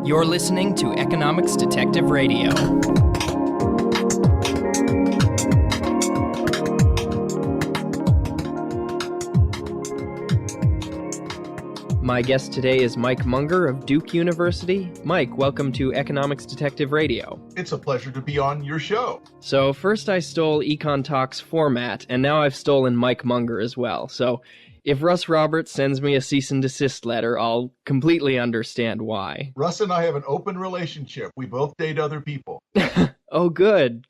You're listening to Economics Detective Radio. My guest today is Mike Munger of Duke University. Mike, welcome to Economics Detective Radio. It's a pleasure to be on your show. So first I stole EconTalk's format, and now I've stolen Mike Munger as well. So if Russ Roberts sends me a cease and desist letter, I'll completely understand why. Russ and I have an open relationship. We both date other people. Oh, good.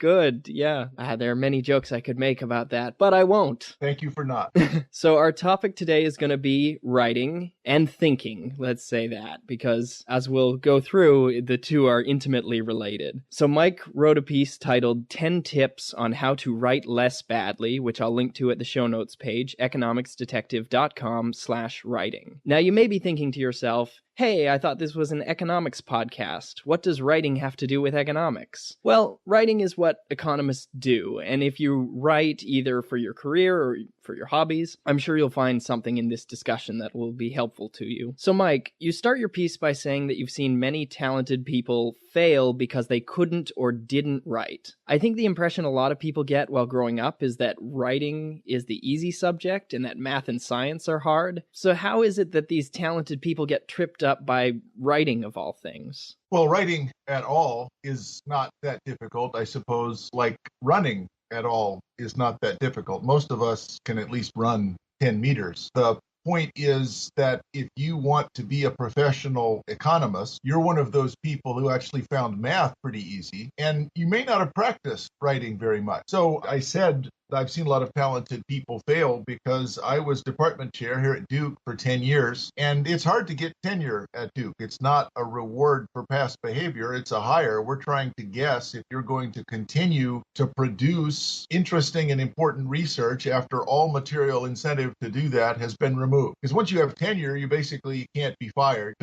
Yeah. There are many jokes I could make about that, but I won't. Thank you for not. So our topic today is going to be writing and thinking, let's say that, because as we'll go through, the two are intimately related. So Mike wrote a piece titled 10 Tips on How to Write Less Badly, which I'll link to at the show notes page, economicsdetective.com/writing. Now you may be thinking to yourself, hey, I thought this was an economics podcast. What does writing have to do with economics? Well, writing is what economists do, and if you write either for your career or for your hobbies, I'm sure you'll find something in this discussion that will be helpful to you. So Mike, you start your piece by saying that you've seen many talented people fail because they couldn't or didn't write. I think the impression a lot of people get while growing up is that writing is the easy subject and that math and science are hard. So how is it that these talented people get tripped up by writing of all things? Well, writing at all is not that difficult. I suppose like running at all is not that difficult. Most of us can at least run 10 meters. The point is that if you want to be a professional economist, you're one of those people who actually found math pretty easy, and you may not have practiced writing very much. So I said I've seen a lot of talented people fail because I was department chair here at Duke for 10 years, and it's hard to get tenure at Duke. It's not a reward for past behavior, it's a hire. We're trying to guess if you're going to continue to produce interesting and important research after all material incentive to do that has been removed. Because once you have tenure, you basically can't be fired.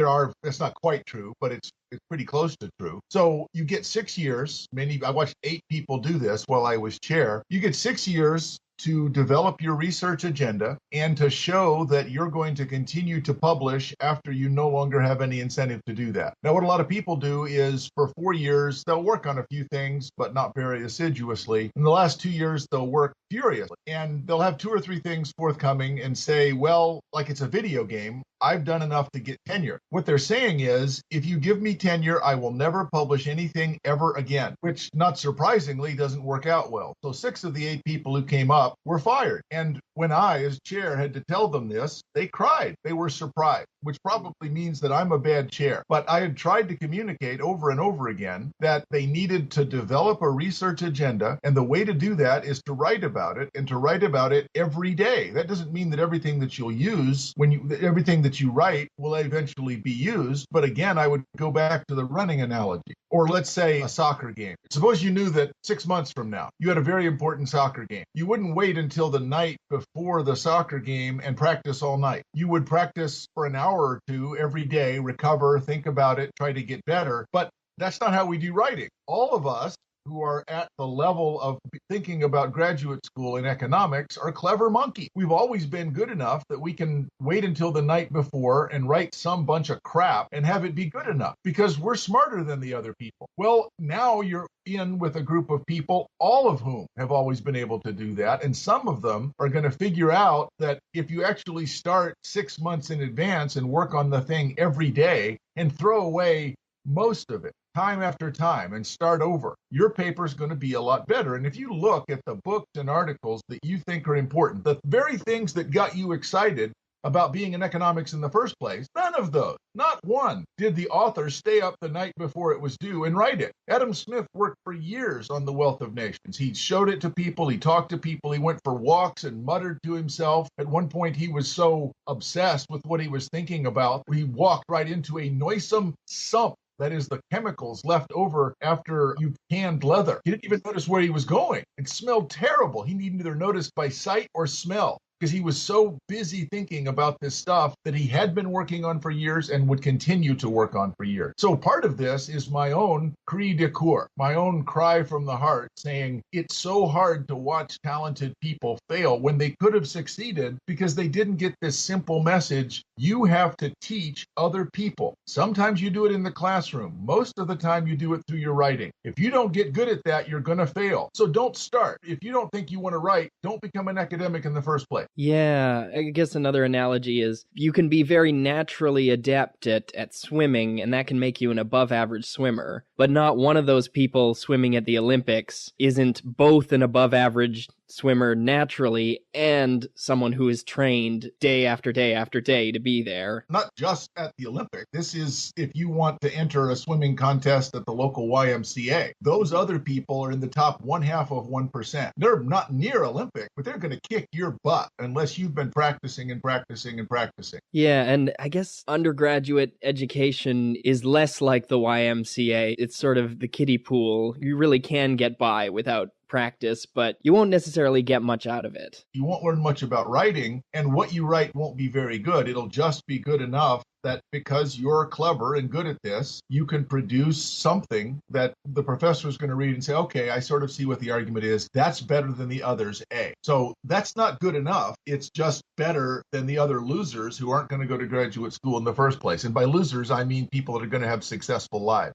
That's not quite true, but it's pretty close to true. So you get 6 years. I watched 8 people do this while I was chair. You get 6 years to develop your research agenda and to show that you're going to continue to publish after you no longer have any incentive to do that. Now, what a lot of people do is for 4 years, they'll work on a few things, but not very assiduously. In the last 2 years, they'll work furiously, and they'll have 2 or 3 things forthcoming and say, well, like it's a video game, I've done enough to get tenure. What they're saying is, if you give me tenure, I will never publish anything ever again, which not surprisingly doesn't work out well. So 6 of the 8 people who came up were fired. And when I, as chair, had to tell them this, they cried. They were surprised, which probably means that I'm a bad chair. But I had tried to communicate over and over again that they needed to develop a research agenda. And the way to do that is to write about it, and to write about it every day. That doesn't mean that everything that you'll use, everything that you write will eventually be used. But again, I would go back to the running analogy. Or let's say a soccer game. Suppose you knew that 6 months from now, you had a very important soccer game. You wouldn't wait until the night before the soccer game and practice all night. You would practice for an hour or 2 every day, recover, think about it, try to get better. But that's not how we do writing. All of us who are at the level of thinking about graduate school in economics are clever monkeys. We've always been good enough that we can wait until the night before and write some bunch of crap and have it be good enough because we're smarter than the other people. Well, now you're in with a group of people, all of whom have always been able to do that. And some of them are going to figure out that if you actually start 6 months in advance and work on the thing every day and throw away most of it, time after time, and start over, your paper is going to be a lot better. And if you look at the books and articles that you think are important, the very things that got you excited about being in economics in the first place, none of those, not one, did the author stay up the night before it was due and write it. Adam Smith worked for years on The Wealth of Nations. He showed it to people, he talked to people, he went for walks and muttered to himself. At one point, he was so obsessed with what he was thinking about, he walked right into a noisome sump. That is the chemicals left over after you canned leather. He didn't even notice where he was going. It smelled terrible. He neither noticed by sight or smell. because he was so busy thinking about this stuff that he had been working on for years and would continue to work on for years. So part of this is my own cri de coeur, my own cry from the heart, saying it's so hard to watch talented people fail when they could have succeeded because they didn't get this simple message. You have to teach other people. Sometimes you do it in the classroom. Most of the time you do it through your writing. If you don't get good at that, you're going to fail. So don't start. If you don't think you want to write, don't become an academic in the first place. Yeah, I guess another analogy is you can be very naturally adept at swimming, and that can make you an above average swimmer. But not one of those people swimming at the Olympics isn't both an above average swimmer naturally and someone who is trained day after day after day to be there. Not just at the Olympics. This is if you want to enter a swimming contest at the local YMCA. Those other people are in the top 0.5%. They're not near Olympic, but they're going to kick your butt unless you've been practicing and practicing and practicing. Yeah, and I guess undergraduate education is less like the YMCA. It's sort of the kiddie pool. You really can get by without practice, but you won't necessarily get much out of it. You won't learn much about writing, and what you write won't be very good. It'll just be good enough that because you're clever and good at this, you can produce something that the professor is going to read and say, okay, I sort of see what the argument is. That's better than the others, A. So that's not good enough. It's just better than the other losers who aren't going to go to graduate school in the first place. And by losers, I mean people that are going to have successful lives.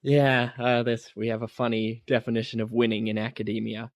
Yeah, we have a funny definition of winning in academia.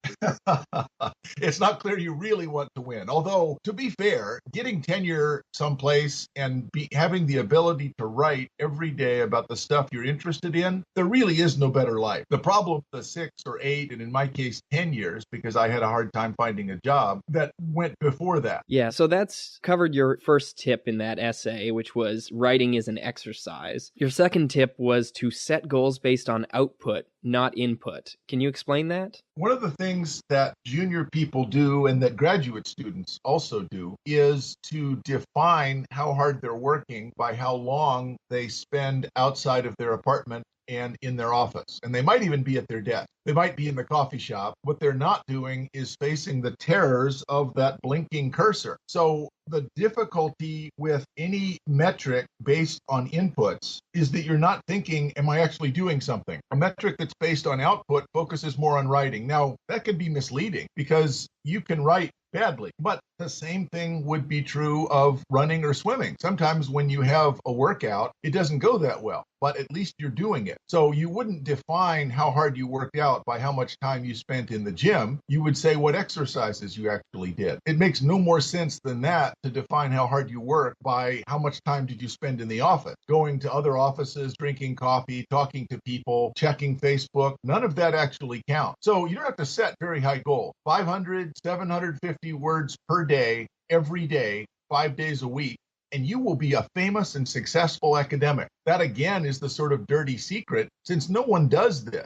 It's not clear you really want to win. Although, to be fair, getting tenure someplace and having the ability to write every day about the stuff you're interested in, there really is no better life. The problem, the 6 or 8, and in my case, 10 years, because I had a hard time finding a job that went before that. Yeah, so that's covered your first tip in that essay, which was writing is an exercise. Your second tip was to set goals based on output, not input. Can you explain that? One of the things that junior people do and that graduate students also do is to define how hard they're working by how long they spend outside of their apartment and in their office. And they might even be at their desk. They might be in the coffee shop. What they're not doing is facing the terrors of that blinking cursor. So the difficulty with any metric based on inputs is that you're not thinking, am I actually doing something? A metric that's based on output focuses more on writing. Now, that can be misleading because you can write badly, but the same thing would be true of running or swimming. Sometimes when you have a workout, it doesn't go that well, but at least you're doing it. So you wouldn't define how hard you worked out by how much time you spent in the gym. You would say what exercises you actually did. It makes no more sense than that to define how hard you work by how much time did you spend in the office, going to other offices, drinking coffee, talking to people, checking Facebook. None of that actually counts. So you don't have to set very high goals. 500, 750 words per day, every day, 5 days a week, and you will be a famous and successful academic. That, again, is the sort of dirty secret, since no one does this.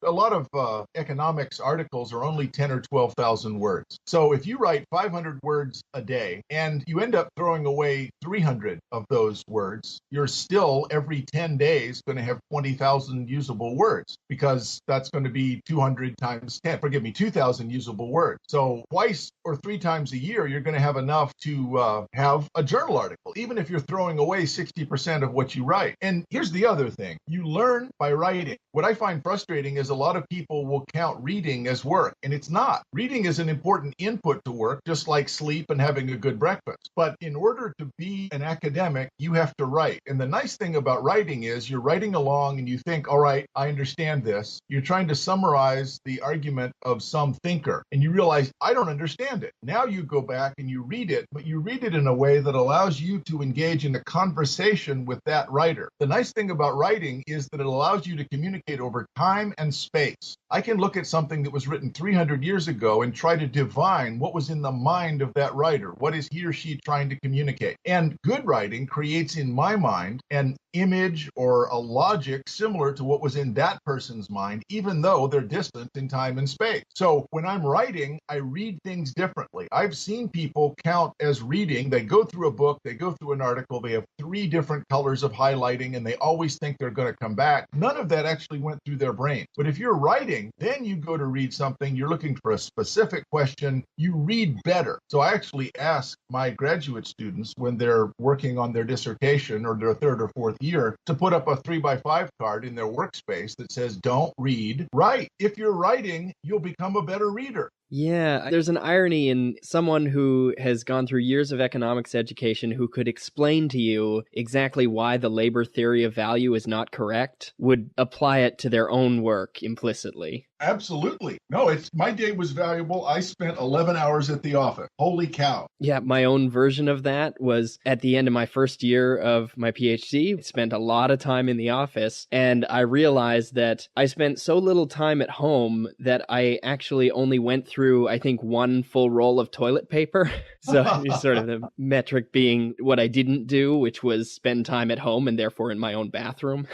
A lot of economics articles are only 10 or 12,000 words. So if you write 500 words a day and you end up throwing away 300 of those words, you're still every 10 days going to have 20,000 usable words, because that's going to be 200 times 10, 2,000 usable words. So twice or 3 times a year, you're going to have enough to have a journal article, even if you're throwing away 60% of what you write. And here's the other thing. You learn by writing. What I find frustrating is a lot of people will count reading as work, and it's not. Reading is an important input to work, just like sleep and having a good breakfast. But in order to be an academic, you have to write. And the nice thing about writing is you're writing along and you think, all right, I understand this. You're trying to summarize the argument of some thinker, and you realize, I don't understand it. Now you go back and you read it, but you read it in a way that allows you to engage in a conversation with that writer. The nice thing about writing is that it allows you to communicate over time and space. I can look at something that was written 300 years ago and try to divine what was in the mind of that writer. What is he or she trying to communicate? And good writing creates in my mind an image or a logic similar to what was in that person's mind, even though they're distant in time and space. So when I'm writing, I read things differently. I've seen people count as reading. They go through a book, they go through an article, they have 3 different colors of highlighting and they always think they're going to come back. None of that actually went through their brain. But if you're writing, then you go to read something, you're looking for a specific question, you read better. So I actually ask my graduate students when they're working on their dissertation or their 3rd or 4th year to put up a 3x5 card in their workspace that says, don't read, write. If you're writing, you'll become a better reader. Yeah, there's an irony in someone who has gone through years of economics education who could explain to you exactly why the labor theory of value is not correct, would apply it to their own work implicitly. Absolutely. No, my day was valuable. I spent 11 hours at the office. Holy cow. Yeah, my own version of that was at the end of my first year of my PhD. Spent a lot of time in the office, and I realized that I spent so little time at home that I actually only went through, I think, 1 full roll of toilet paper. So sort of the metric being what I didn't do, which was spend time at home and therefore in my own bathroom.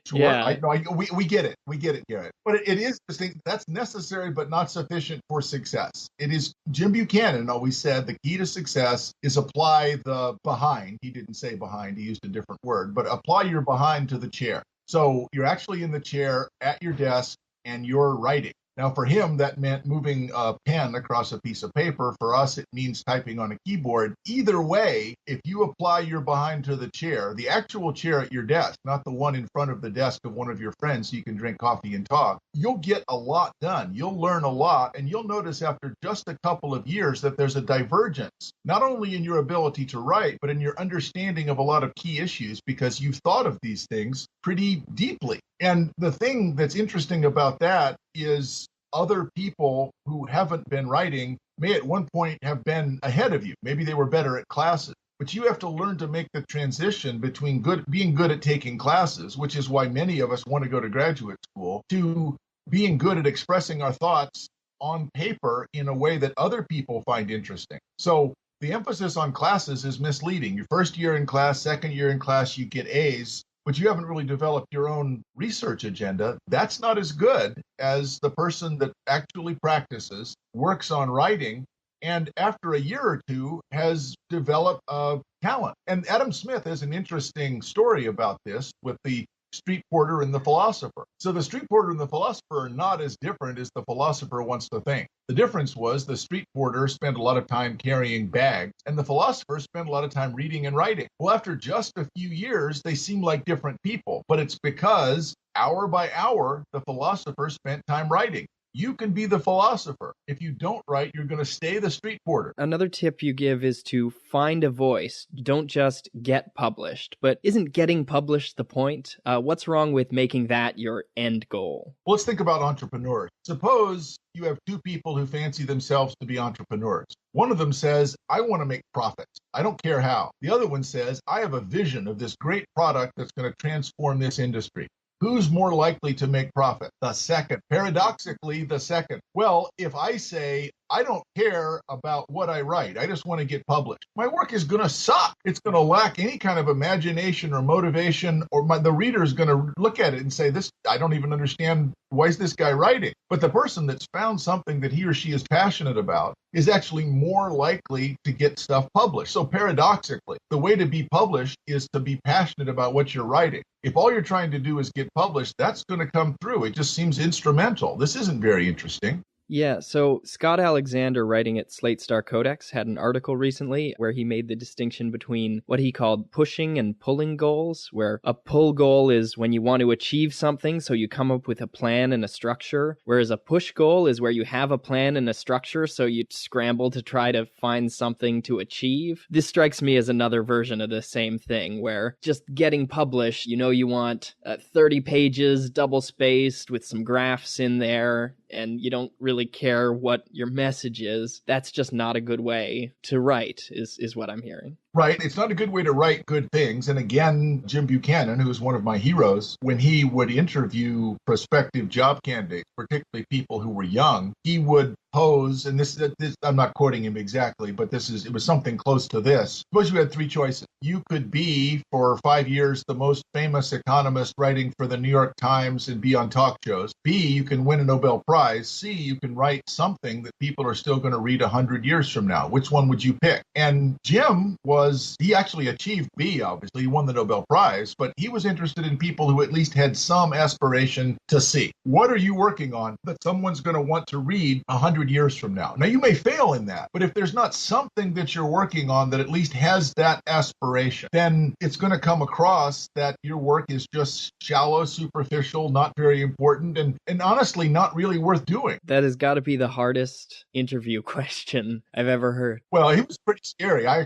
Sure. Yeah. We get it. We get it, Garrett. But it is distinct. That's necessary, but not sufficient for success. It is, Jim Buchanan always said, the key to success is apply the behind. He didn't say behind. He used a different word, but apply your behind to the chair. So you're actually in the chair at your desk and you're writing. Now, for him, that meant moving a pen across a piece of paper. For us, it means typing on a keyboard. Either way, if you apply your behind to the chair, the actual chair at your desk, not the one in front of the desk of one of your friends so you can drink coffee and talk, you'll get a lot done. You'll learn a lot, and you'll notice after just a couple of years that there's a divergence, not only in your ability to write, but in your understanding of a lot of key issues because you've thought of these things pretty deeply. And the thing that's interesting about that is other people who haven't been writing may at one point have been ahead of you. Maybe they were better at classes. But you have to learn to make the transition between being good at taking classes, which is why many of us want to go to graduate school, to being good at expressing our thoughts on paper in a way that other people find interesting. So the emphasis on classes is misleading. Your first year in class, second year in class, you get A's, but you haven't really developed your own research agenda. That's not as good as the person that actually practices, works on writing, and after a year or two has developed a talent. And Adam Smith has an interesting story about this with the street porter and the philosopher. So the street porter and the philosopher are not as different as the philosopher wants to think. The difference was the street porter spent a lot of time carrying bags, and the philosopher spent a lot of time reading and writing. Well, after just a few years, they seem like different people, but it's because hour by hour, the philosopher spent time writing. You can be the philosopher. If you don't write, you're going to stay the street porter. Another tip you give is to find a voice. Don't just get published. But isn't getting published the point? What's wrong with making that your end goal? Well, let's think about entrepreneurs. Suppose you have 2 people who fancy themselves to be entrepreneurs. One of them says, I want to make profits. I don't care how. The other one says, I have a vision of this great product that's going to transform this industry. Who's more likely to make profit? The second. Paradoxically, the second. Well, if I say, I don't care about what I write, I just want to get published, my work is going to suck. It's going to lack any kind of imagination or motivation, or the reader is going to look at it and say, I don't even understand, why is this guy writing? But the person that's found something that he or she is passionate about is actually more likely to get stuff published. So paradoxically, the way to be published is to be passionate about what you're writing. If all you're trying to do is get published, that's going to come through. It just seems instrumental. This isn't very interesting. Yeah, so Scott Alexander, writing at Slate Star Codex, had an article recently where he made the distinction between what he called pushing and pulling goals, where a pull goal is when you want to achieve something, so you come up with a plan and a structure, whereas a push goal is where you have a plan and a structure, so you scramble to try to find something to achieve. This strikes me as another version of the same thing, where just getting published, you want 30 pages, double-spaced, with some graphs in there, and you don't really care what your message is. That's just not a good way to write, is what I'm hearing. Right. It's not a good way to write good things. And again, Jim Buchanan, who is one of my heroes, when he would interview prospective job candidates, particularly people who were young, he would pose, and this I'm not quoting him exactly, but it was something close to this. Suppose you had 3 choices. You could be, for 5 years, the most famous economist writing for the New York Times and be on talk shows. B, you can win a Nobel Prize. C, you can write something that people are still going to read 100 years from now. Which one would you pick? And Jim was he actually achieved B, obviously. He won the Nobel Prize, but he was interested in people who at least had some aspiration to C. What are you working on that someone's going to want to read 100 years from now? Now, you may fail in that, but if there's not something that you're working on that at least has that aspiration, then it's going to come across that your work is just shallow, superficial, not very important, and honestly, not really worth doing. That has got to be the hardest interview question I've ever heard. Well, he was pretty scary. I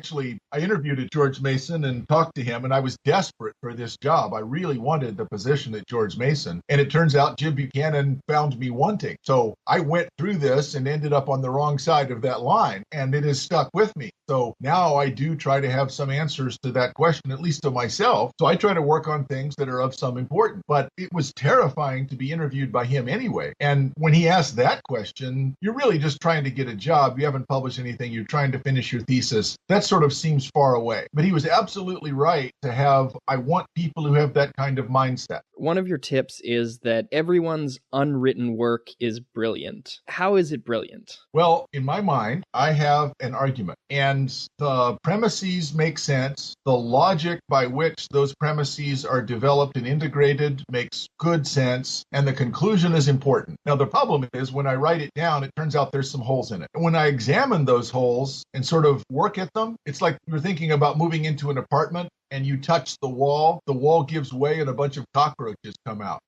interviewed at George Mason and talked to him, and I was desperate for this job. I really wanted the position at George Mason, and it turns out Jim Buchanan found me wanting. So I went through this and ended up on the wrong side of that line, and it has stuck with me. So now I do try to have some answers to that question, at least to myself. So I try to work on things that are of some importance. But it was terrifying to be interviewed by him anyway. And when he asked that question, you're really just trying to get a job. You haven't published anything. You're trying to finish your thesis. That sort of seems far away. But he was absolutely right to have, I want people who have that kind of mindset. One of your tips is that everyone's unwritten work is brilliant. How is it brilliant? Well, in my mind, I have an argument, and the premises make sense. The logic by which those premises are developed and integrated makes good sense, and the conclusion is important. Now, the problem is when I write it down, it turns out there's some holes in it. And when I examine those holes and sort of work at them, it's like you're thinking about moving into an apartment and you touch the wall gives way and a bunch of cockroaches come out.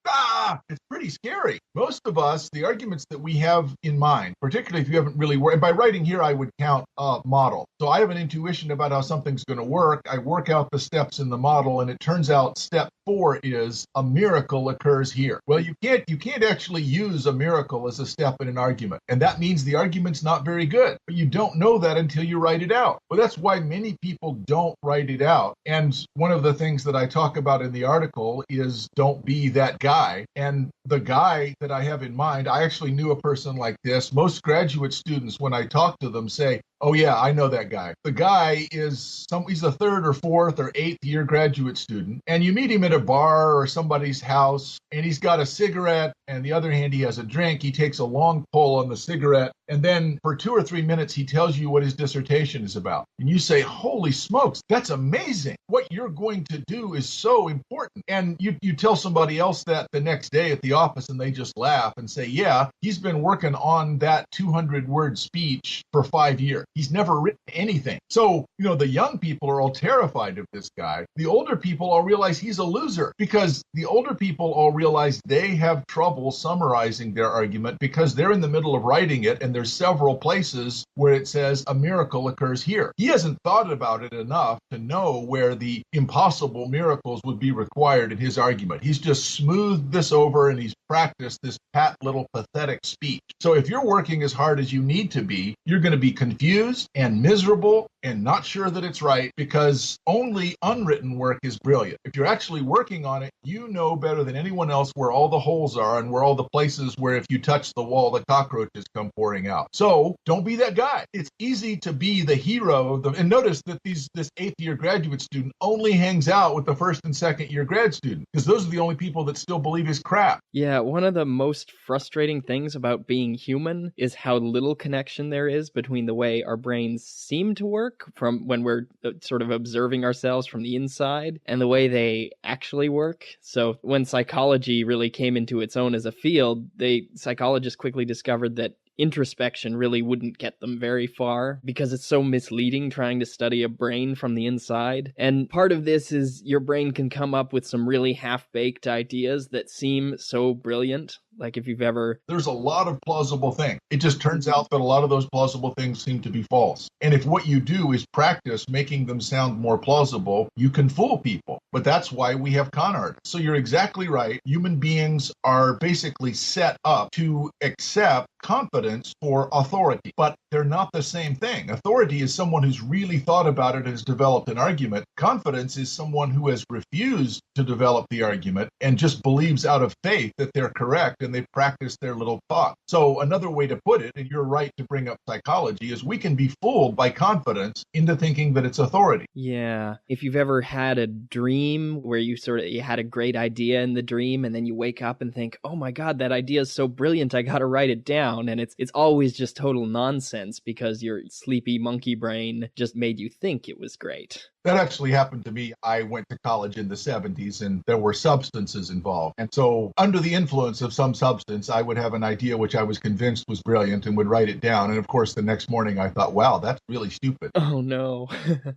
It's pretty scary. Most of us, the arguments that we have in mind, particularly if you haven't really worked, and by writing here, I would count a model. So I have an intuition about how something's going to work. I work out the steps in the model, and it turns out step 4 is a miracle occurs here. Well, you can't actually use a miracle as a step in an argument. And that means the argument's not very good. But you don't know that until you write it out. Well, that's why many people don't write it out. And one of the things that I talk about in the article is don't be that guy. And the guy that I have in mind, I actually knew a person like this. Most graduate students, when I talk to them, say, oh yeah, I know that guy. The guy he's a 3rd or 4th or 8th year graduate student, and you meet him at a bar or somebody's house, and he's got a cigarette, and the other hand, he has a drink. He takes a long pull on the cigarette, and then for 2 or 3 minutes, he tells you what his dissertation is about. And you say, holy smokes, that's amazing. What you're going to do is so important. And you tell somebody else that the next day at the office, and they just laugh and say, yeah, he's been working on that 200-word speech for 5 years. He's never written anything. So, the young people are all terrified of this guy. The older people all realize he's a loser because the older people all realize they have trouble summarizing their argument because they're in the middle of writing it, and there's several places where it says a miracle occurs here. He hasn't thought about it enough to know where the impossible miracles would be required in his argument. He's just smoothed this over and he's practiced this pat little pathetic speech. So if you're working as hard as you need to be, you're going to be confused and miserable and not sure that it's right because only unwritten work is brilliant. If you're actually working on it, you know better than anyone else where all the holes are and where all the places where if you touch the wall, the cockroaches come pouring out. So don't be that guy. It's easy to be the hero of them. And notice that this 8th year graduate student only hangs out with the 1st and 2nd year grad student because those are the only people that still believe his crap. Yeah, one of the most frustrating things about being human is how little connection there is between the way our brains seem to work from when we're sort of observing ourselves from the inside and the way they actually work. So when psychology really came into its own as a field, psychologists quickly discovered that introspection really wouldn't get them very far because it's so misleading trying to study a brain from the inside. And part of this is your brain can come up with some really half-baked ideas that seem so brilliant. Like if you've ever... There's a lot of plausible things. It just turns out that a lot of those plausible things seem to be false. And if what you do is practice making them sound more plausible, you can fool people. But that's why we have con artists. So you're exactly right. Human beings are basically set up to accept confidence for authority, but they're not the same thing. Authority is someone who's really thought about it and has developed an argument. Confidence is someone who has refused to develop the argument and just believes out of faith that they're correct and they've practiced their little thought. So another way to put it, and you're right to bring up psychology, is we can be fooled by confidence into thinking that it's authority. Yeah. If you've ever had a dream where you had a great idea in the dream and then you wake up and think, oh my God, that idea is so brilliant, I got to write it down. And it's always just total nonsense. sense because your sleepy monkey brain just made you think it was great. That actually happened to me. I went to college in the 70s and there were substances involved. And so under the influence of some substance, I would have an idea which I was convinced was brilliant and would write it down. And of course, the next morning I thought, wow, that's really stupid. Oh no.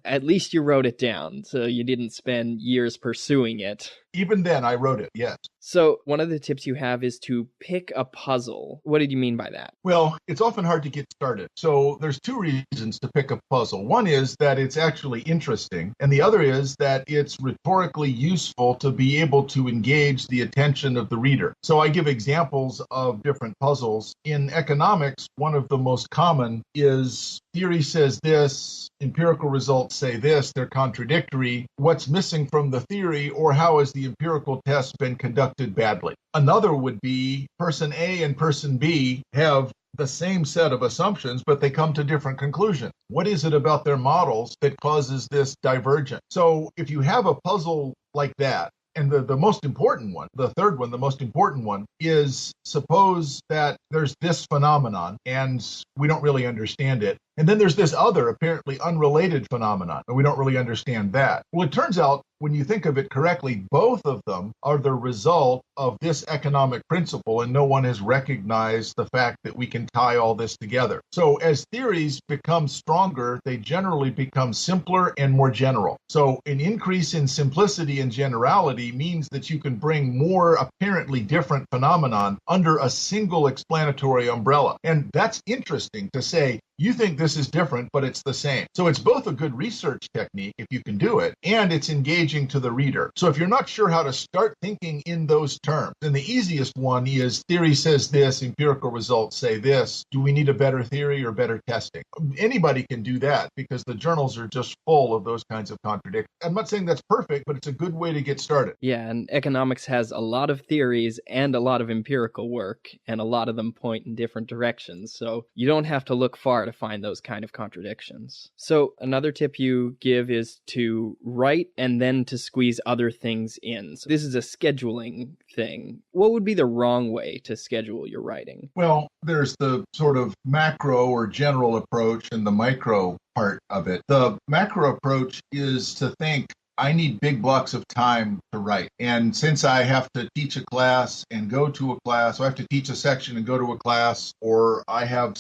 At least you wrote it down, so you didn't spend years pursuing it. Even then, I wrote it, yes. So one of the tips you have is to pick a puzzle. What did you mean by that? Well, it's often hard to get started. So there's two reasons to pick a puzzle. One is that it's actually interesting, and the other is that it's rhetorically useful to be able to engage the attention of the reader. So I give examples of different puzzles. In economics, one of the most common is theory says this, empirical results say this, they're contradictory. What's missing from the theory, or how has the empirical test been conducted badly? Another would be person A and person B have the same set of assumptions, but they come to different conclusions. What is it about their models that causes this divergence? So if you have a puzzle like that, and the most important one, the third one, the most important one, is suppose that there's this phenomenon and we don't really understand it. And then there's this other apparently unrelated phenomenon, and we don't really understand that. Well, it turns out when you think of it correctly, both of them are the result of this economic principle, and no one has recognized the fact that we can tie all this together. So as theories become stronger, they generally become simpler and more general. So an increase in simplicity and generality means that you can bring more apparently different phenomenon under a single explanatory umbrella. And that's interesting to say, you think this is different, but it's the same. So it's both a good research technique, if you can do it, and it's engaging to the reader. So if you're not sure how to start thinking in those terms, then the easiest one is theory says this, empirical results say this. Do we need a better theory or better testing? Anybody can do that because the journals are just full of those kinds of contradictions. I'm not saying that's perfect, but it's a good way to get started. Yeah, and economics has a lot of theories and a lot of empirical work, and a lot of them point in different directions. So you don't have to look far to find those kind of contradictions. So another tip you give is to write and then to squeeze other things in. So this is a scheduling thing. What would be the wrong way to schedule your writing? Well, there's the sort of macro or general approach and the micro part of it. The macro approach is to think, I need big blocks of time to write. And since I have to teach a class and go to a class, so I have to teach a section and go to a class, or I have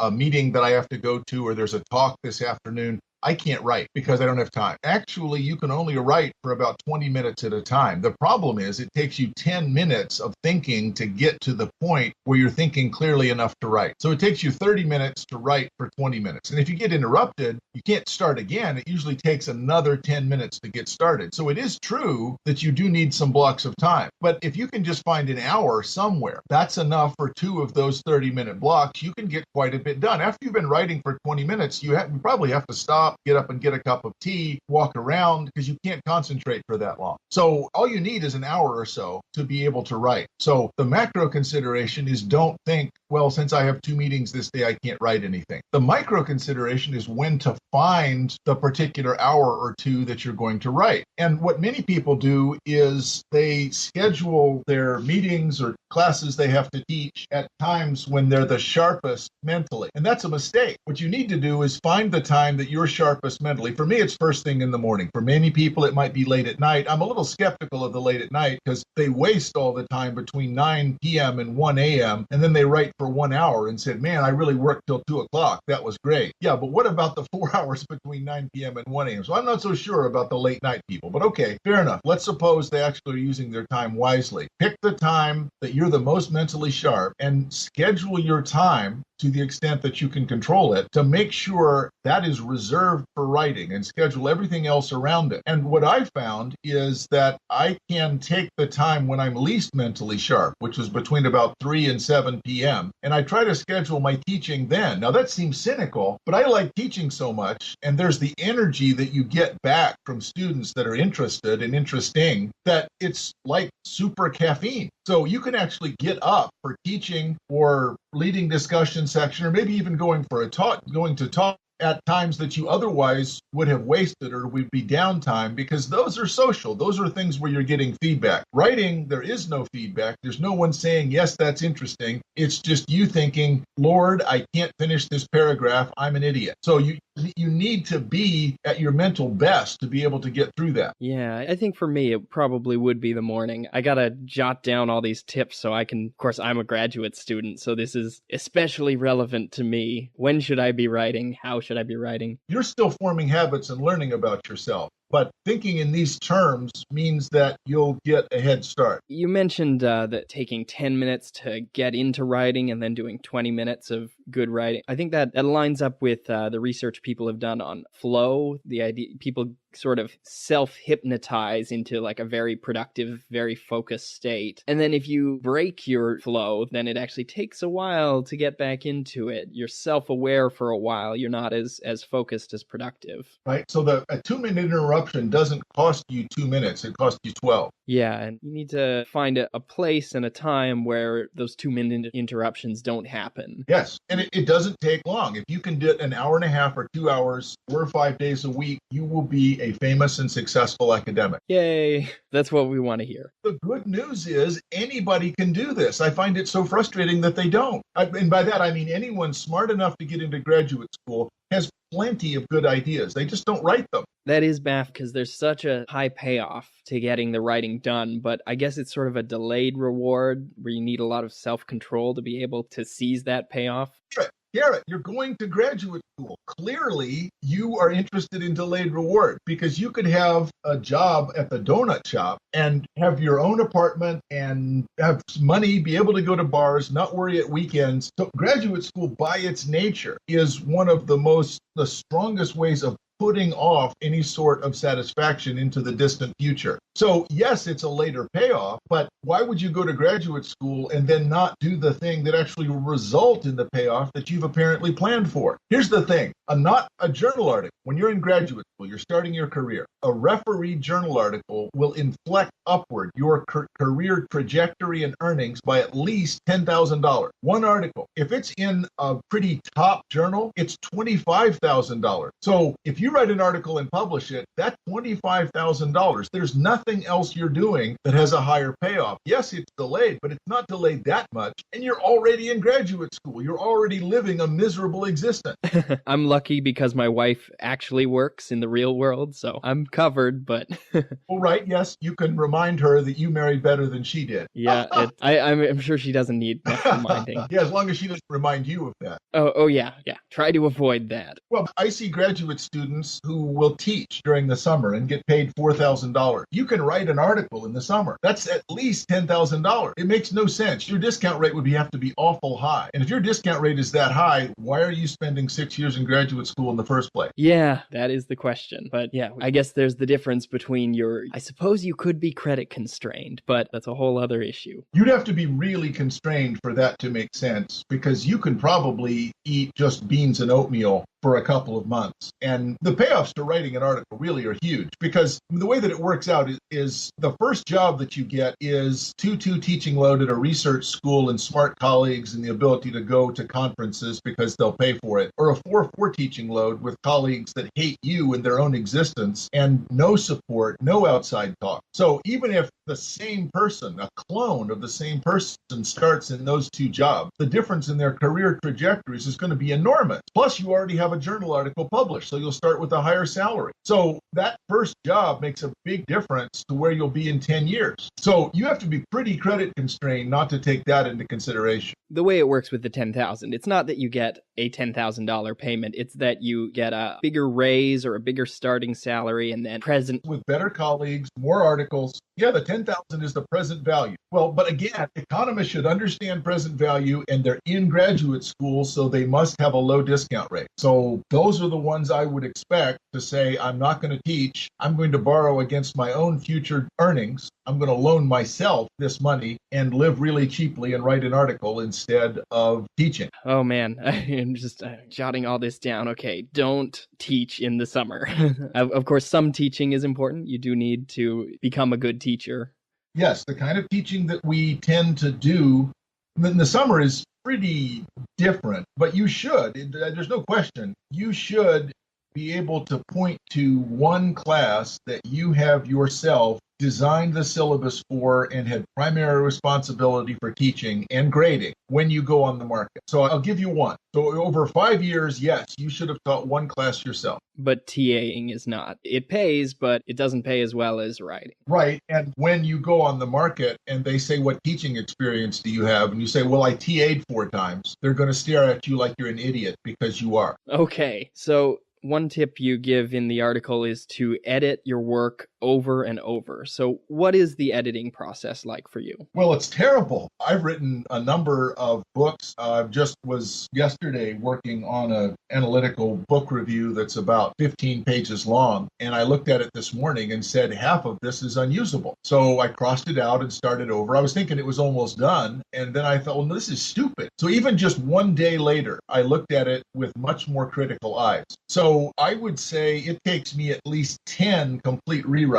a meeting that I have to go to, or there's a talk this afternoon, I can't write because I don't have time. Actually, you can only write for about 20 minutes at a time. The problem is it takes you 10 minutes of thinking to get to the point where you're thinking clearly enough to write. So it takes you 30 minutes to write for 20 minutes. And if you get interrupted, you can't start again. It usually takes another 10 minutes to get started. So it is true that you do need some blocks of time. But if you can just find an hour somewhere, that's enough for 2 of those 30-minute blocks. You can get quite a bit done. After you've been writing for 20 minutes, you probably have to stop, get up and get a cup of tea, walk around, because you can't concentrate for that long. So all you need is an hour or so to be able to write. So the macro consideration is don't think, well, since I have 2 meetings this day, I can't write anything. The micro consideration is when to find the particular hour or 2 that you're going to write. And what many people do is they schedule their meetings or classes they have to teach at times when they're the sharpest mentally. And that's a mistake. What you need to do is find the time that you're sharpest mentally. For me, it's first thing in the morning. For many people, it might be late at night. I'm a little skeptical of the late at night because they waste all the time between 9 p.m. and 1 a.m. and then they write for 1 hour and said, man, I really worked till 2 o'clock. That was great. Yeah, but what about the 4 hours between 9 p.m. and 1 a.m.? So I'm not so sure about the late night people, but okay, fair enough. Let's suppose they actually are using their time wisely. Pick the time that you're the most mentally sharp and schedule your time to the extent that you can control it to make sure that is reserved for writing and schedule everything else around it. And what I found is that I can take the time when I'm least mentally sharp, which is between about 3 and 7 p.m., and I try to schedule my teaching then. Now that seems cynical, but I like teaching so much, and there's the energy that you get back from students that are interested and interesting that it's like super caffeine. So you can actually get up for teaching or leading discussion section, or maybe even going to talk at times that you otherwise would have wasted or would be downtime, because those are social. Those are things where you're getting feedback. Writing, there is no feedback. There's no one saying, yes, that's interesting. It's just you thinking, Lord, I can't finish this paragraph. I'm an idiot. So you need to be at your mental best to be able to get through that. Yeah, I think for me, it probably would be the morning. I gotta jot down all these tips so I can, of course, I'm a graduate student, so this is especially relevant to me. When should I be writing? How should I be writing? You're still forming habits and learning about yourself. But thinking in these terms means that you'll get a head start. You mentioned that taking 10 minutes to get into writing and then doing 20 minutes of good writing. I think that lines up with the research people have done on flow. The idea people sort of self-hypnotize into like a very productive, very focused state. And then if you break your flow, then it actually takes a while to get back into it. You're self-aware for a while. You're not as focused as productive. Right? So a 2-minute interruption doesn't cost you 2 minutes. It costs you 12. Yeah, and you need to find a place and a time where those 2-minute interruptions don't happen. Yes, and it doesn't take long. If you can do it an hour and a half or 2 hours, 4 or 5 days a week, you will be a famous and successful academic. Yay, that's what we want to hear. The good news is anybody can do this. I find it so frustrating that they don't. And by that, I mean anyone smart enough to get into graduate school has plenty of good ideas. They just don't write them. That is baff because there's such a high payoff to getting the writing done, but I guess it's sort of a delayed reward where you need a lot of self-control to be able to seize that payoff. Garrett, you're going to graduate school. Clearly, you are interested in delayed reward because you could have a job at the donut shop and have your own apartment and have money, be able to go to bars, not worry at weekends. So graduate school by its nature is one of the strongest ways of putting off any sort of satisfaction into the distant future. So yes, it's a later payoff, but why would you go to graduate school and then not do the thing that actually will result in the payoff that you've apparently planned for? Here's the thing, not a journal article. When you're in graduate school, you're starting your career, a refereed journal article will inflect upward your career trajectory and earnings by at least $10,000. One article. If it's in a pretty top journal, it's $25,000. So if you write an article and publish it, that's $25,000. There's nothing else you're doing that has a higher payoff. Yes, it's delayed, but it's not delayed that much. And you're already in graduate school. You're already living a miserable existence. I'm lucky because my wife actually works in the real world, so I'm covered, but... Well, right, yes, you can remind her that you married better than she did. Yeah, I'm sure she doesn't need much reminding. Yeah, as long as she doesn't remind you of that. Oh yeah. Try to avoid that. Well, I see graduate students who will teach during the summer and get paid $4,000. You can write an article in the summer. That's at least $10,000. It makes no sense. Your discount rate would have to be awful high. And if your discount rate is that high, why are you spending 6 years in graduate school in the first place? Yeah, that is the question. But yeah, I guess there's the difference between I suppose you could be credit constrained, but that's a whole other issue. You'd have to be really constrained for that to make sense, because you can probably eat just beans and oatmeal for a couple of months. And the payoffs to writing an article really are huge, because the way that it works out is the first job that you get is 2-2 teaching load at a research school and smart colleagues and the ability to go to conferences because they'll pay for it, or a 4-4 teaching load with colleagues that hate you and their own existence and no support, no outside talk. So even if the same person, a clone of the same person, starts in those two jobs, the difference in their career trajectories is going to be enormous. Plus, you already have a journal article published, so you'll start with a higher salary. So that first job makes a big difference to where you'll be in 10 years. So you have to be pretty credit constrained not to take that into consideration. The way it works with the $10,000, it's not that you get a $10,000 payment, it's that you get a bigger raise or a bigger starting salary and then present. With better colleagues, more articles. Yeah, the 10,000 is the present value. Well, but again, economists should understand present value, and they're in graduate school, so they must have a low discount rate. So those are the ones I would expect to say, I'm not going to teach. I'm going to borrow against my own future earnings. I'm going to loan myself this money and live really cheaply and write an article instead of teaching. Oh man, I'm just jotting all this down. Okay, don't teach in the summer. Of course, some teaching is important. You do need to become a good teacher. Yes, the kind of teaching that we tend to do in the summer is pretty different, but you should, there's no question, you should be able to point to one class that you have yourself designed the syllabus for and had primary responsibility for teaching and grading when you go on the market. So I'll give you one. So over 5 years, yes, you should have taught one class yourself. But TAing is not. It pays, but it doesn't pay as well as writing. Right. And when you go on the market and they say, what teaching experience do you have? And you say, well, I TA'd 4 times. They're going to stare at you like you're an idiot because you are. Okay. So one tip you give in the article is to edit your work over and over. So what is the editing process like for you? Well, it's terrible. I've written a number of books. I just was yesterday working on an analytical book review that's about 15 pages long. And I looked at it this morning and said, half of this is unusable. So I crossed it out and started over. I was thinking it was almost done. And then I thought, well, this is stupid. So even just one day later, I looked at it with much more critical eyes. So I would say it takes me at least 10 complete rewrites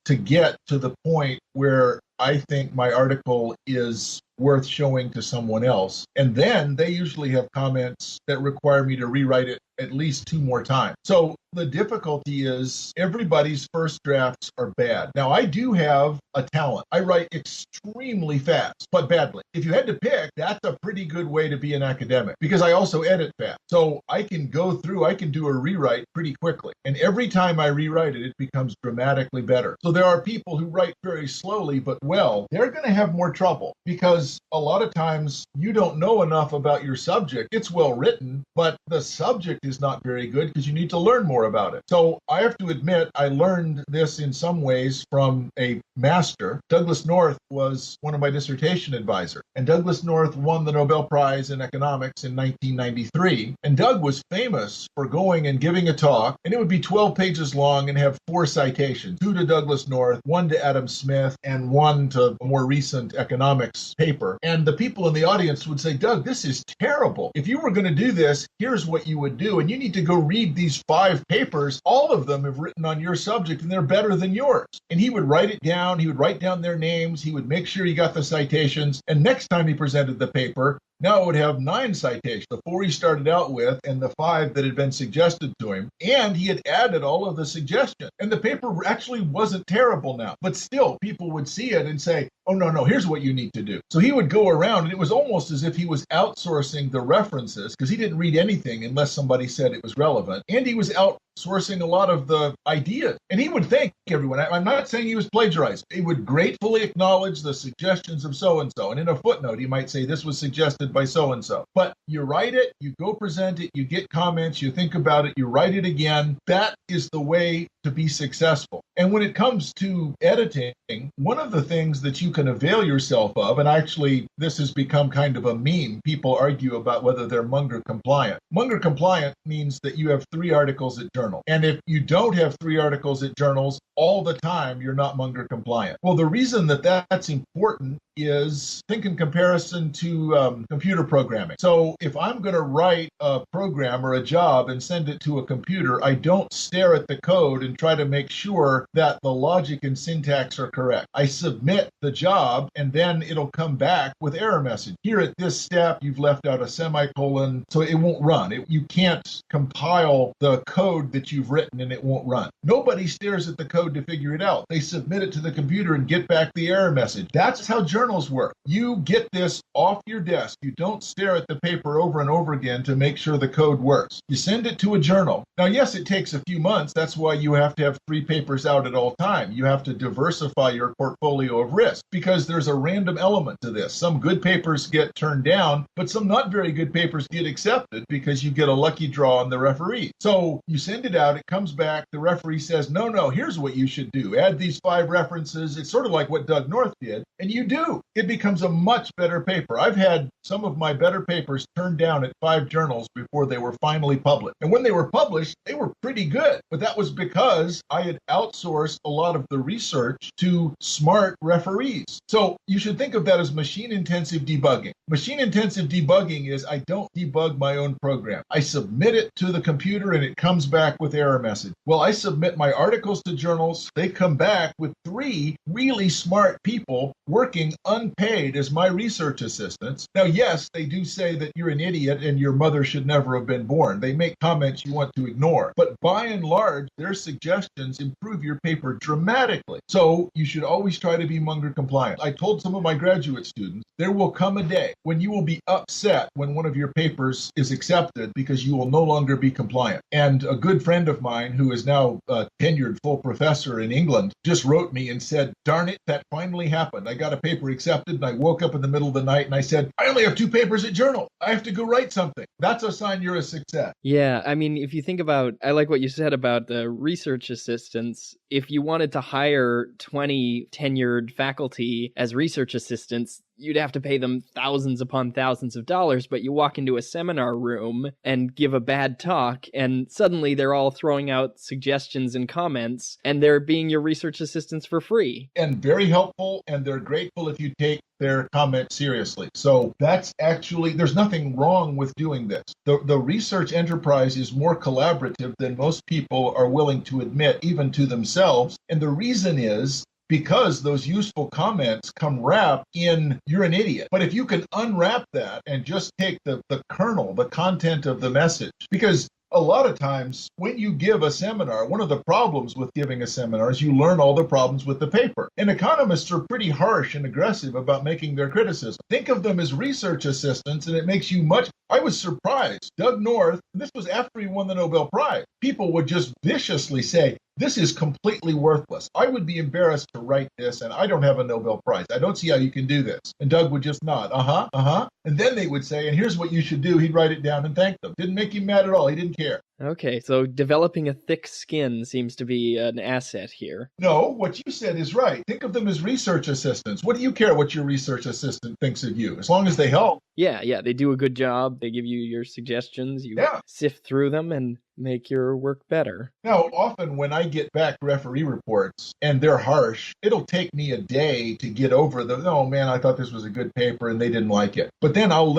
to get to the point where I think my article is worth showing to someone else. And then they usually have comments that require me to rewrite it at least 2 more times. So the difficulty is everybody's first drafts are bad. Now, I do have a talent. I write extremely fast, but badly. If you had to pick, that's a pretty good way to be an academic because I also edit fast. So I can go through, I can do a rewrite pretty quickly. And every time I rewrite it, it becomes dramatically better. So there are people who write very slowly, but well, they're going to have more trouble because a lot of times you don't know enough about your subject. It's well written, but the subject is not very good because you need to learn more about it. So I have to admit, I learned this in some ways from a master. Douglas North was one of my dissertation advisors, and Douglas North won the Nobel Prize in economics in 1993. And Doug was famous for going and giving a talk, and it would be 12 pages long and have 4 citations, 2 to Douglas North, 1 to Adam Smith, and 1 to a more recent economics paper. And the people in the audience would say, Doug, this is terrible. If you were going to do this, here's what you would do. And you need to go read these 5 papers. All of them have written on your subject, and they're better than yours. And he would write it down. He would write down their names. He would make sure he got the citations. And next time he presented the paper, now it would have 9 citations, the 4 he started out with and the 5 that had been suggested to him. And he had added all of the suggestions. And the paper actually wasn't terrible now. But still, people would see it and say, oh, no, here's what you need to do. So he would go around, and it was almost as if he was outsourcing the references because he didn't read anything unless somebody said it was relevant. And he was outsourcing a lot of the ideas. And he would thank everyone. I'm not saying he was plagiarized. He would gratefully acknowledge the suggestions of so-and-so. And in a footnote, he might say, this was suggested by so-and-so. But you write it, you go present it, you get comments, you think about it, you write it again. That is the way to be successful. And when it comes to editing, one of the things that you can avail yourself of, and actually this has become kind of a meme, people argue about whether they're Munger compliant. Munger compliant means that you have 3 articles at journal. And if you don't have 3 articles at journals all the time, you're not Munger compliant. Well, the reason that that's important is think in comparison to computer programming. So if I'm going to write a program or a job and send it to a computer, I don't stare at the code and try to make sure that the logic and syntax are correct. I submit the job and then it'll come back with error message. Here at this step, you've left out a semicolon, so it won't run. You can't compile the code that you've written and it won't run. Nobody stares at the code to figure it out. They submit it to the computer and get back the error message. That's how journals work. You get this off your desk. You don't stare at the paper over and over again to make sure the code works. You send it to a journal. Now, yes, it takes a few months. That's why you have to have 3 papers out at all time. You have to diversify your portfolio of risk because there's a random element to this. Some good papers get turned down, but some not very good papers get accepted because you get a lucky draw on the referee. So you send it out, it comes back, the referee says, no, here's what you should do. Add these 5 references. It's sort of like what Doug North did, and you do. It becomes a much better paper. I've had some of my better papers turned down at 5 journals before they were finally published. And when they were published, they were pretty good. But that was because I had outsourced a lot of the research to smart referees. So you should think of that as machine-intensive debugging. Machine-intensive debugging is I don't debug my own program. I submit it to the computer and it comes back with error message. Well, I submit my articles to journals. They come back with 3 really smart people working unpaid as my research assistants. Now, yes, they do say that you're an idiot and your mother should never have been born. They make comments you want to ignore. But by and large, their suggestions improve your paper dramatically. So you should always try to be Munger compliant. I told some of my graduate students, there will come a day when you will be upset when one of your papers is accepted because you will no longer be compliant. And a good friend of mine who is now a tenured full professor in England just wrote me and said, darn it, that finally happened. I got a paper accepted and I woke up in the middle of the night and I said, I only have 2 papers at journal. I have to go write something. That's a sign you're a success. Yeah, I mean, if you think about, I like what you said about the research assistants. If you wanted to hire 20 tenured faculty as research assistants, you'd have to pay them thousands upon thousands of dollars, but you walk into a seminar room and give a bad talk, and suddenly they're all throwing out suggestions and comments, and they're being your research assistants for free. And very helpful, and they're grateful if you take their comments seriously. So that's actually, there's nothing wrong with doing this. The research enterprise is more collaborative than most people are willing to admit, even to themselves. And the reason is because those useful comments come wrapped in you're an idiot. But if you can unwrap that and just take the kernel, the content of the message, because a lot of times when you give a seminar, one of the problems with giving a seminar is you learn all the problems with the paper. And economists are pretty harsh and aggressive about making their criticism. Think of them as research assistants, and it makes you much. I was surprised. Doug North, this was after he won the Nobel Prize, people would just viciously say, this is completely worthless. I would be embarrassed to write this, and I don't have a Nobel Prize. I don't see how you can do this. And Doug would just nod, And then they would say, and here's what you should do. He'd write it down and thank them. Didn't make him mad at all. He didn't care. Okay, so developing a thick skin seems to be an asset here. No, what you said is right. Think of them as research assistants. What do you care what your research assistant thinks of you? As long as they help. Yeah, they do a good job. They give you your suggestions. You sift through them and make your work better. Now, often when I get back referee reports and they're harsh, it'll take me a day to get over oh man, I thought this was a good paper and they didn't like it. But then I'll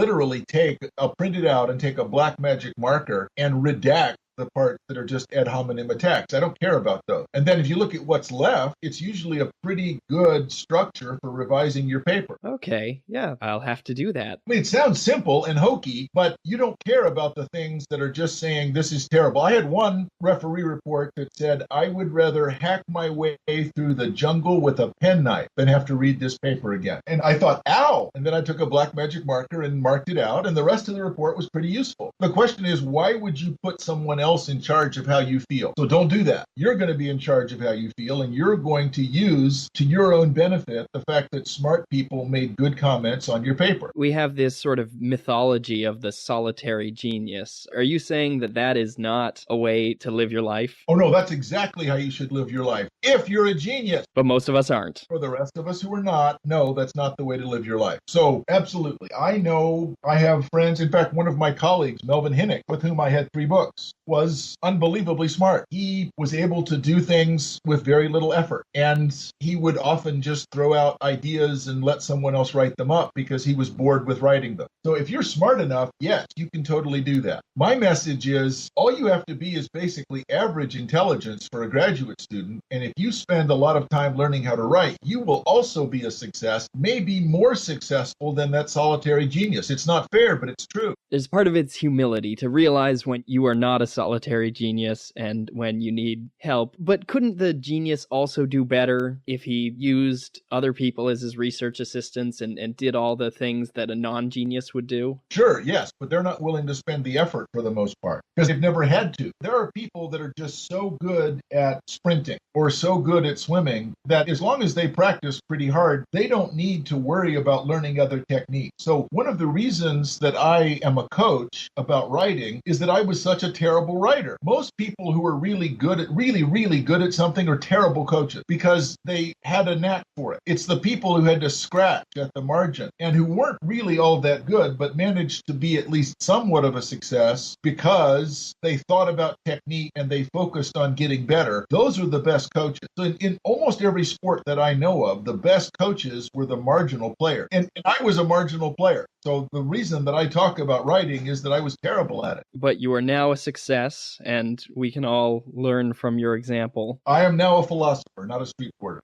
print it out and take a black magic marker and redact the parts that are just ad hominem attacks. I don't care about those. And then if you look at what's left, it's usually a pretty good structure for revising your paper. Okay, yeah, I'll have to do that. I mean, it sounds simple and hokey, but you don't care about the things that are just saying this is terrible. I had one referee report that said, I would rather hack my way through the jungle with a penknife than have to read this paper again. And I thought, ow! And then I took a black magic marker and marked it out, and the rest of the report was pretty useful. The question is, why would you put someone else in charge of how you feel? So don't do that. You're going to be in charge of how you feel, and you're going to use to your own benefit the fact that smart people made good comments on your paper. We have this sort of mythology of the solitary genius. Are you saying that that is not a way to live your life? Oh no, that's exactly how you should live your life if you're a genius. But most of us aren't. For the rest of us who are not, no, that's not the way to live your life. So absolutely. I know I have friends. In fact, one of my colleagues, Melvin Hinnick, with whom I had 3 books, was unbelievably smart. He was able to do things with very little effort. And he would often just throw out ideas and let someone else write them up because he was bored with writing them. So if you're smart enough, yes, you can totally do that. My message is all you have to be is basically average intelligence for a graduate student. And if you spend a lot of time learning how to write, you will also be a success, maybe more successful than that solitary genius. It's not fair, but it's true. There's part of its humility to realize when you are not a solitary genius and when you need help. But couldn't the genius also do better if he used other people as his research assistants and did all the things that a non-genius would do? Sure, yes, but they're not willing to spend the effort for the most part because they've never had to. There are people that are just so good at sprinting or so good at swimming that as long as they practice pretty hard, they don't need to worry about learning other techniques. So one of the reasons that I am a coach about writing is that I was such a terrible writer. Most people who are really good at something are terrible coaches because they had a knack for it. It's the people who had to scratch at the margin and who weren't really all that good, but managed to be at least somewhat of a success because they thought about technique and they focused on getting better. Those are the best coaches. So in almost every sport that I know of, the best coaches were the marginal player. And I was a marginal player. So the reason that I talk about writing is that I was terrible at it. But you are now a success, and we can all learn from your example. I am now a philosopher, not a street porter.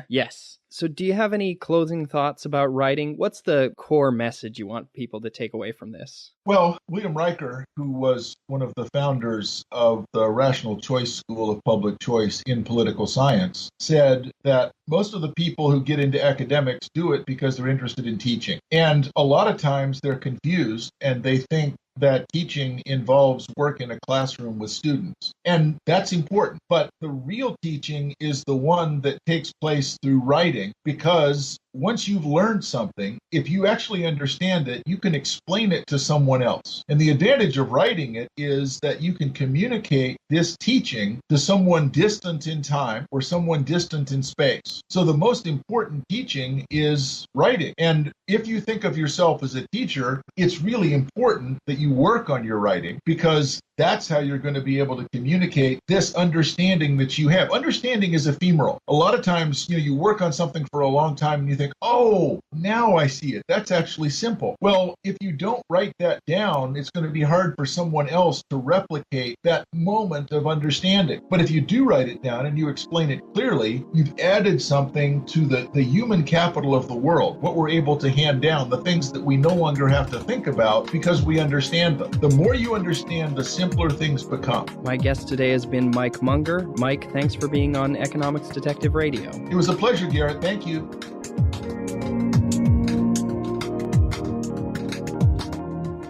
Yes. So do you have any closing thoughts about writing? What's the core message you want people to take away from this? Well, William Riker, who was one of the founders of the Rational Choice School of Public Choice in political science, said that most of the people who get into academics do it because they're interested in teaching. And a lot of times they're confused and they think that teaching involves work in a classroom with students. And that's important. But the real teaching is the one that takes place through writing, because once you've learned something, if you actually understand it, you can explain it to someone else. And the advantage of writing it is that you can communicate this teaching to someone distant in time or someone distant in space. So the most important teaching is writing. And if you think of yourself as a teacher, it's really important that you work on your writing, because that's how you're going to be able to communicate this understanding that you have. Understanding is ephemeral. A lot of times, you work on something for a long time and you think, oh, now I see it. That's actually simple. Well, if you don't write that down, it's going to be hard for someone else to replicate that moment of understanding. But if you do write it down and you explain it clearly, you've added something to the human capital of the world, what we're able to hand down, the things that we no longer have to think about because we understand them. The more you understand, the simpler things become. My guest today has been Mike Munger. Mike, thanks for being on Economics Detective Radio. It was a pleasure, Garrett. Thank you.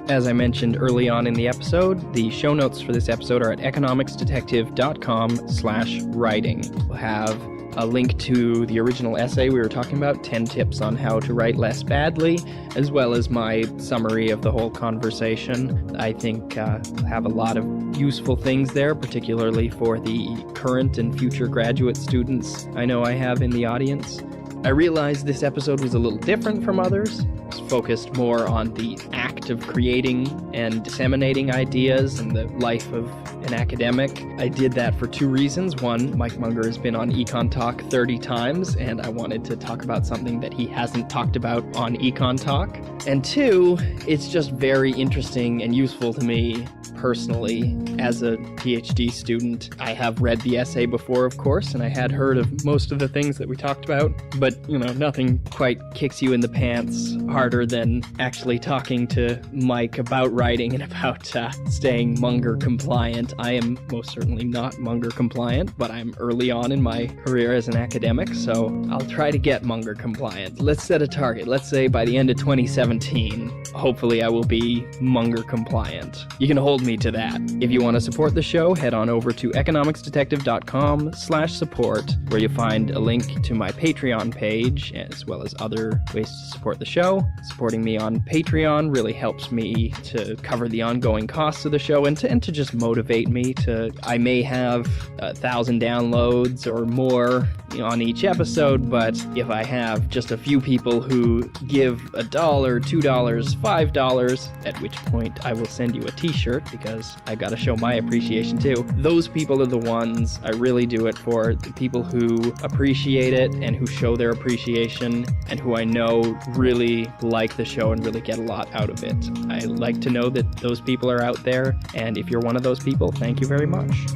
As I mentioned early on in the episode, the show notes for this episode are at economicsdetective.com/writing. We'll have a link to the original essay we were talking about, 10 tips on how to write less badly, as well as my summary of the whole conversation. I think have a lot of useful things there, particularly for the current and future graduate students I know I have in the audience. I realized this episode was a little different from others. It's focused more on the act of creating and disseminating ideas and the life of an academic. I did that for two reasons. One, Mike Munger has been on EconTalk 30 times, and I wanted to talk about something that he hasn't talked about on EconTalk. And two, it's just very interesting and useful to me personally as a PhD student. I have read the essay before, of course, and I had heard of most of the things that we talked about, but, nothing quite kicks you in the pants harder than actually talking to Mike about writing and about staying Munger compliant. I am most certainly not Munger compliant, but I'm early on in my career as an academic, so I'll try to get Munger compliant. Let's set a target. Let's say by the end of 2017, hopefully I will be Munger compliant. You can hold me to that. If you want to support the show, head on over to economicsdetective.com/support, where you'll find a link to my Patreon page, as well as other ways to support the show. Supporting me on Patreon really helps me to cover the ongoing costs of the show and to just motivate me to. I may have 1,000 downloads or more on each episode, but if I have just a few people who give $1, $2, $5, at which point I will send you a t-shirt, because I gotta show my appreciation too. Those people are the ones I really do it for, the people who appreciate it and who show their appreciation and who I know really like the show and really get a lot out of it. I like to know that those people are out there, and if you're one of those people, thank you very much.